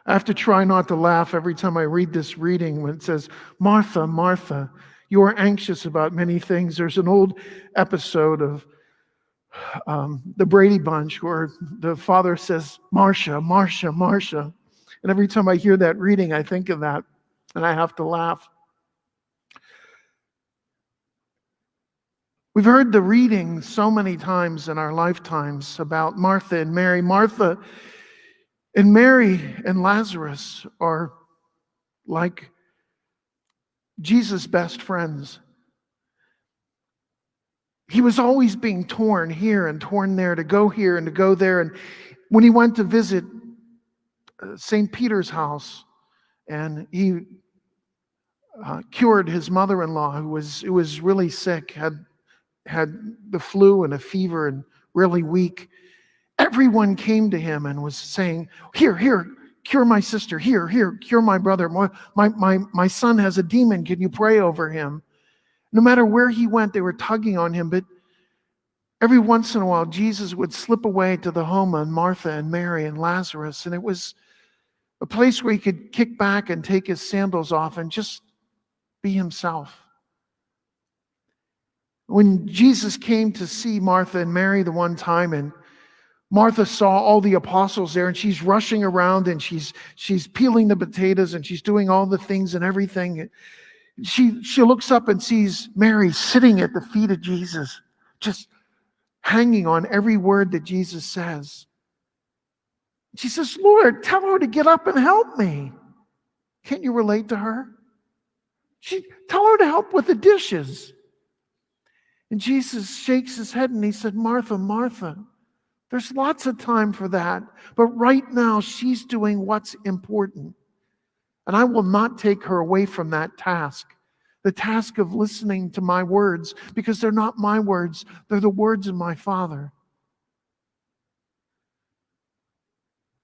I have to try not to laugh every time I read this reading when it says, Martha, Martha, you are anxious about many things. There's an old episode of the Brady Bunch where the father says, Marcia, Marcia, Marcia. And every time I hear that reading, I think of that, and I have to laugh. We've heard the reading so many times in our lifetimes about Martha and Mary. Martha and Mary and Lazarus are like Jesus' best friends. He was always being torn here and torn there, to go here and to go there. And when he went to visit St. Peter's house, and he cured his mother-in-law, who was really sick, had the flu and a fever and really weak. Everyone came to him and was saying, here, cure my sister. Here, cure my brother. My son has a demon. Can you pray over him? No matter where he went, they were tugging on him. But every once in a while, Jesus would slip away to the home of Martha and Mary and Lazarus. And it was a place where he could kick back and take his sandals off and just be himself. When Jesus came to see Martha and Mary the one time, and Martha saw all the apostles there, and she's rushing around and she's peeling the potatoes and she's doing all the things and everything. She looks up and sees Mary sitting at the feet of Jesus, just hanging on every word that Jesus says. She says, Lord, tell her to get up and help me. Can't you relate to her? Tell her to help with the dishes. And Jesus shakes his head and he said, Martha, Martha, there's lots of time for that. But right now she's doing what's important. And I will not take her away from that task. The task of listening to my words, because they're not my words, they're the words of my Father.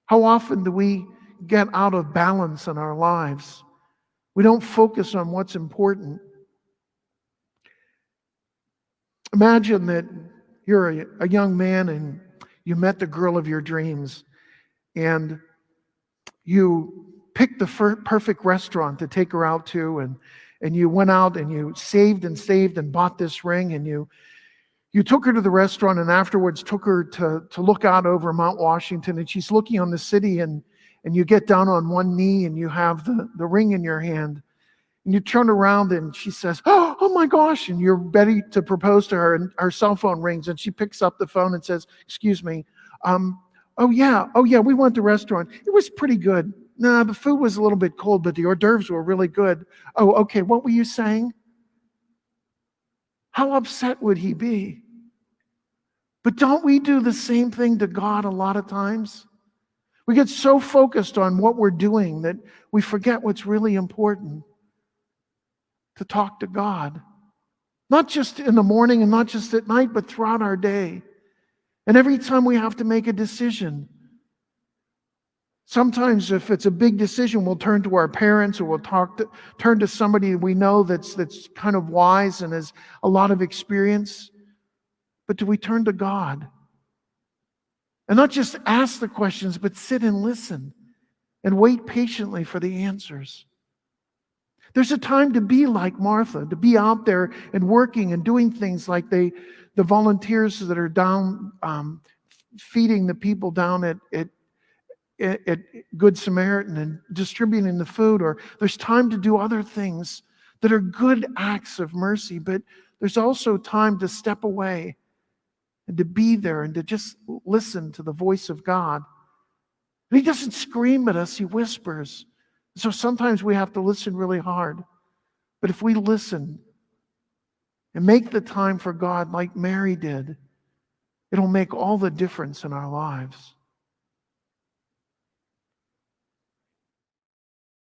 How often do we get out of balance in our lives? We don't focus on what's important. Imagine that you're a young man and you met the girl of your dreams, and you picked the perfect restaurant to take her out to, and you went out and you saved and bought this ring, and you took her to the restaurant, and afterwards took her to look out over Mount Washington, and she's looking on the city, and you get down on one knee and you have the ring in your hand. And you turn around and she says, oh my gosh, and you're ready to propose to her, and her cell phone rings and she picks up the phone and says, excuse me, oh yeah, we went to the restaurant. It was pretty good. No, the food was a little bit cold, but the hors d'oeuvres were really good. Oh, okay, what were you saying? How upset would he be? But don't we do the same thing to God a lot of times? We get so focused on what we're doing that we forget what's really important. To talk to God. Not just in the morning and not just at night, but throughout our day. And every time we have to make a decision. Sometimes if it's a big decision, we'll turn to our parents, or we'll turn to somebody we know that's kind of wise and has a lot of experience. But do we turn to God? And not just ask the questions, but sit and listen and wait patiently for the answers. There's a time to be like Martha, to be out there and working and doing things like the volunteers that are down feeding the people down at Good Samaritan and distributing the food. Or there's time to do other things that are good acts of mercy, but there's also time to step away and to be there and to just listen to the voice of God. And he doesn't scream at us, he whispers. So sometimes we have to listen really hard. But if we listen and make the time for God like Mary did, it'll make all the difference in our lives.